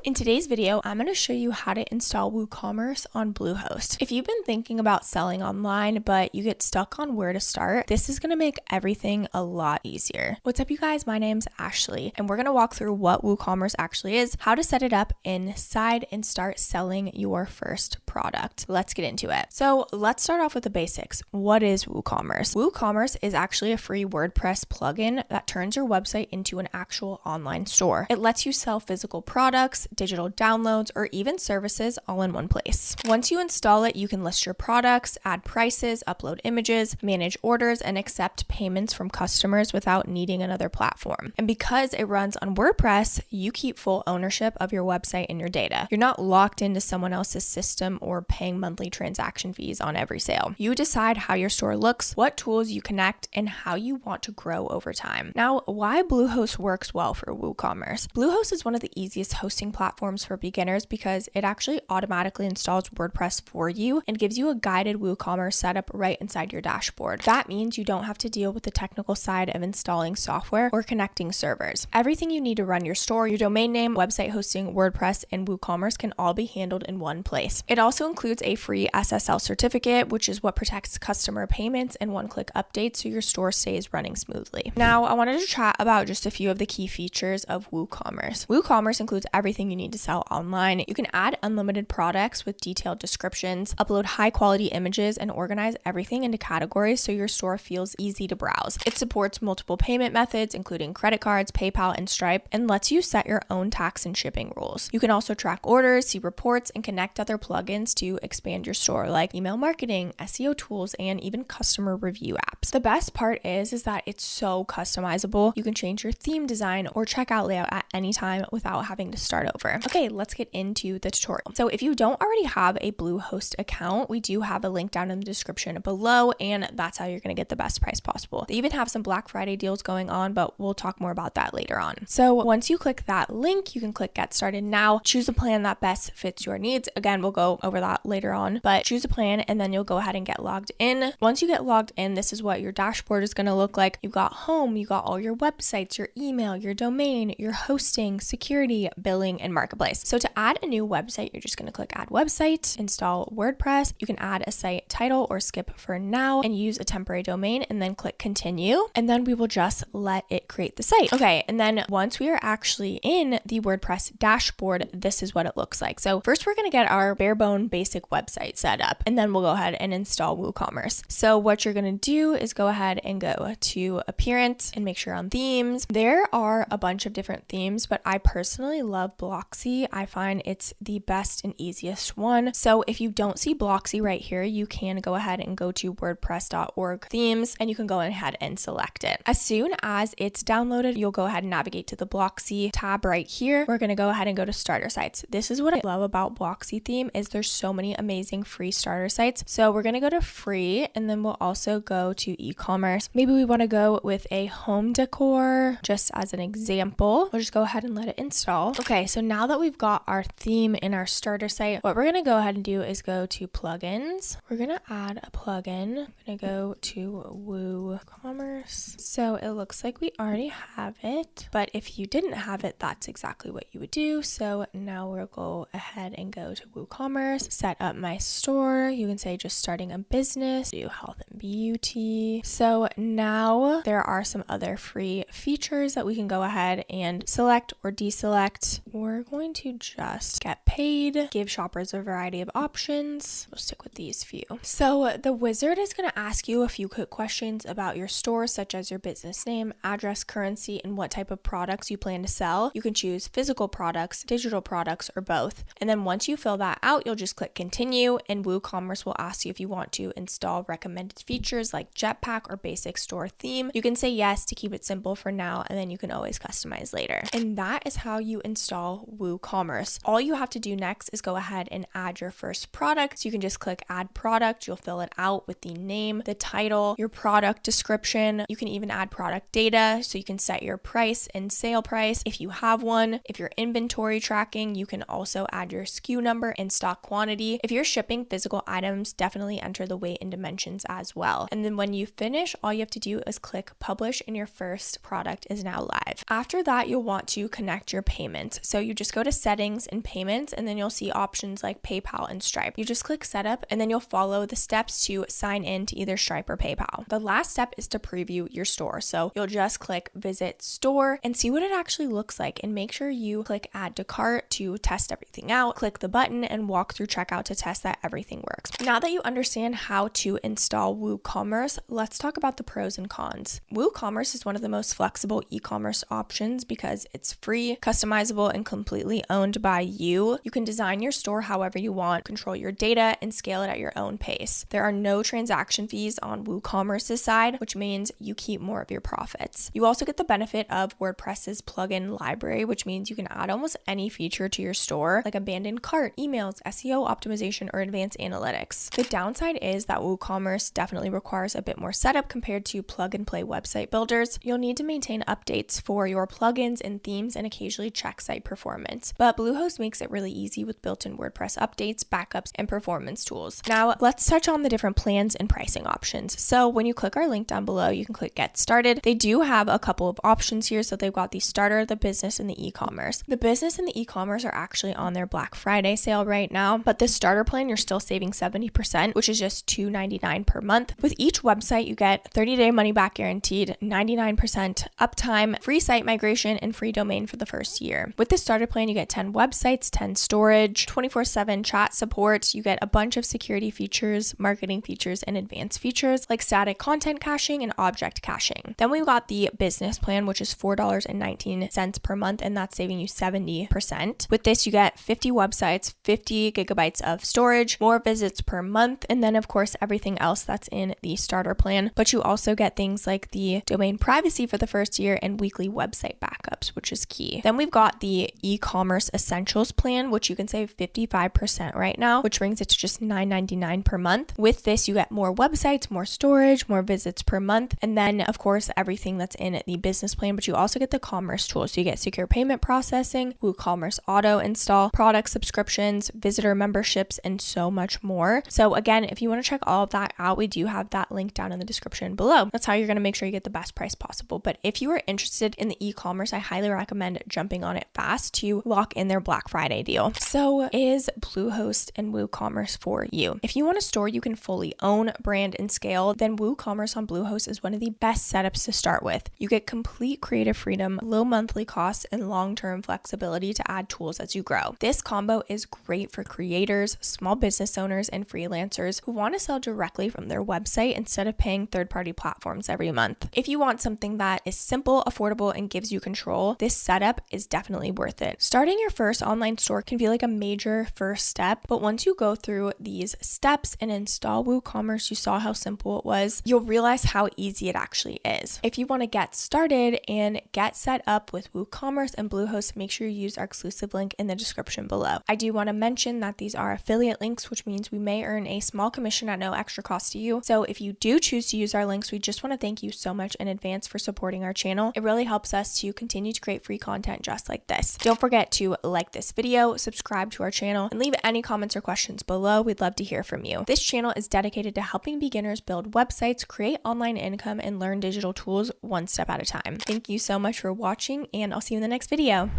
In today's video, I'm going to show you how to install WooCommerce on Bluehost. If you've been thinking about selling online, but you get stuck on where to start, this is going to make everything a lot easier. What's up, you guys? My name's Ashley, and we're going to walk through what WooCommerce actually is, how to set it up inside, and start selling your first product. Let's get into it. So let's start off with the basics. What is WooCommerce? WooCommerce is actually a free WordPress plugin that turns your website into an actual online store. It lets you sell physical products, digital downloads, or even services all in one place. Once you install it, you can list your products, add prices, upload images, manage orders, and accept payments from customers without needing another platform. And because it runs on WordPress, you keep full ownership of your website and your data. You're not locked into someone else's system or paying monthly transaction fees on every sale. You decide how your store looks, what tools you connect, and how you want to grow over time. Now, why Bluehost works well for WooCommerce? Bluehost is one of the easiest hosting platforms for beginners because it actually automatically installs WordPress for you and gives you a guided WooCommerce setup right inside your dashboard. That means you don't have to deal with the technical side of installing software or connecting servers. Everything you need to run your store, your domain name, website hosting, WordPress, and WooCommerce can all be handled in one place. It also includes a free SSL certificate, which is what protects customer payments and one-click updates so your store stays running smoothly. Now, I wanted to chat about just a few of the key features of WooCommerce. WooCommerce includes everything you need to sell online. You can add unlimited products with detailed descriptions, upload high-quality images, and organize everything into categories so your store feels easy to browse. It supports multiple payment methods, including credit cards, PayPal, and Stripe, and lets you set your own tax and shipping rules. You can also track orders, see reports, and connect other plugins to expand your store, like email marketing, SEO tools, and even customer review apps. The best part is that it's so customizable. You can change your theme design or checkout layout at any time without having to start over. Okay, let's get into the tutorial. So if you don't already have a Bluehost account, we do have a link down in the description below, and that's how you're going to get the best price possible. They even have some Black Friday deals going on, but we'll talk more about that later on. So once you click that link, you can click Get Started Now, choose a plan that best fits your needs. Again, we'll go over that later on, but choose a plan and then you'll go ahead and get logged in. Once you get logged in, this is what your dashboard is going to look like. You've got home, you got all your websites, your email, your domain, your hosting, security, billing, and marketplace. So to add a new website, you're just going to click Add Website, install WordPress. You can add a site title or skip for now and use a temporary domain and then click Continue. And then we will just let it create the site. Okay, and then once we are actually in the WordPress dashboard, this is what it looks like. So first we're going to get our bare bone basic website set up, and then we'll go ahead and install WooCommerce. So what you're going to do is go ahead and go to Appearance and make sure on Themes. There are a bunch of different themes, but I personally love Blocksy. I find it's the best and easiest one. So if you don't see Blocksy right here, you can go ahead and go to wordpress.org themes and you can go ahead and select it. As soon as it's downloaded, you'll go ahead and navigate to the Blocksy tab right here. We're going to go ahead and go to starter sites. This is what I love about Blocksy theme is there's so many amazing free starter sites. So we're going to go to free, and then we'll also go to e-commerce. Maybe we want to go with a home decor just as an example. We'll just go ahead and let it install. Okay, so now that we've got our theme in our starter site, what we're going to go ahead and do is go to plugins. We're going to add a plugin. I'm going to go to WooCommerce. So it looks like we already have it, but if you didn't have it, that's exactly what you would do. So now we'll go ahead and go to WooCommerce, set up my store. You can say just starting a business, do health and beauty. So now there are some other free features that we can go ahead and select or deselect. We're going to just get paid, give shoppers a variety of options. We'll stick with these few. So the wizard is going to ask you a few quick questions about your store, such as your business name, address, currency, and what type of products you plan to sell. You can choose physical products, digital products, or both. And then once you fill that out, you'll just click Continue, and WooCommerce will ask you if you want to install recommended features like Jetpack or basic store theme. You can say yes to keep it simple for now, and then you can always customize later. And that is how you install WooCommerce. All you have to do next is go ahead and add your first product. So you can just click Add Product. You'll fill it out with the name, the title, your product description. You can even add product data, so you can set your price and sale price if you have one. If you're inventory tracking, you can also add your SKU number and stock quantity. If you're shipping physical items, definitely enter the weight and dimensions as well. And then when you finish, all you have to do is click Publish and your first product is now live. After that, you'll want to connect your payments. So you just go to settings and payments, and then you'll see options like PayPal and Stripe. You just click setup, and then you'll follow the steps to sign in to either Stripe or PayPal. The last step is to preview your store. So you'll just click visit store and see what it actually looks like, and make sure you click add to cart to test everything out. Click the button and walk through checkout to test that everything works. Now that you understand how to install WooCommerce, let's talk about the pros and cons. WooCommerce is one of the most flexible e-commerce options because it's free, customizable, and completely owned by you. You can design your store however you want, control your data, and scale it at your own pace. There are no transaction fees on WooCommerce's side, which means you keep more of your profits. You also get the benefit of WordPress's plugin library, which means you can add almost any feature to your store, like abandoned cart, emails, SEO optimization, or advanced analytics. The downside is that WooCommerce definitely requires a bit more setup compared to plug-and-play website builders. You'll need to maintain updates for your plugins and themes and occasionally check site performance. But Bluehost makes it really easy with built-in WordPress updates, backups, and performance tools. Now, let's touch on the different plans and pricing options. So when you click our link down below, you can click Get Started. They do have a couple of options here. So they've got the starter, the business, and the e-commerce. The business and the e-commerce are actually on their Black Friday sale right now, but the starter plan, you're still saving 70%, which is just $2.99 per month. With each website, you get 30-day money-back guaranteed, 99% uptime, free site migration, and free domain for the first year. With the starter plan, you get 10 websites, 10 storage, 24/7 chat support. You get a bunch of security features, marketing features, and advanced features like static content caching and object caching. Then we've got the business plan, which is $4.19 per month, and that's saving you 70%. With this, you get 50 websites, 50 gigabytes of storage, more visits per month, and then of course everything else that's in the starter plan. But you also get things like the domain privacy for the first year and weekly website backups, which is key. Then we've got the e-commerce essentials plan, which you can save 55% right now, which brings it to just $9.99 per month. With this, you get more websites, more storage, more visits per month, and then of course everything that's in the business plan, but you also get the commerce tools. So you get secure payment processing, WooCommerce auto install, product subscriptions, visitor memberships, and so much more. So again, if you want to check all of that out, we do have that link down in the description below. That's how you're going to make sure you get the best price possible. But if you are interested in the e-commerce, I highly recommend jumping on it fast to lock in their Black Friday deal. So is Bluehost and WooCommerce for you? If you want a store you can fully own, brand, and scale, then WooCommerce on Bluehost is one of the best setups to start with. You get complete creative freedom, low monthly costs, and long-term flexibility to add tools as you grow. This combo is great for creators, small business owners, and freelancers who want to sell directly from their website instead of paying third-party platforms every month. If you want something that is simple, affordable, and gives you control, this setup is definitely worth it. Starting your first online store can feel like a major first step, but once you go through these steps and install WooCommerce, you saw how simple it was, you'll realize how easy it actually is. If you want to get started and get set up with WooCommerce and Bluehost, make sure you use our exclusive link in the description below. I do want to mention that these are affiliate links, which means we may earn a small commission at no extra cost to you. So if you do choose to use our links, we just want to thank you so much in advance for supporting our channel. It really helps us to continue to create free content just like this. Don't forget to like this video, subscribe to our channel, and leave any comments or questions below. We'd love to hear from you. This channel is dedicated to helping beginners build websites, create online income, and learn digital tools one step at a time. Thank you so much for watching, and I'll see you in the next video.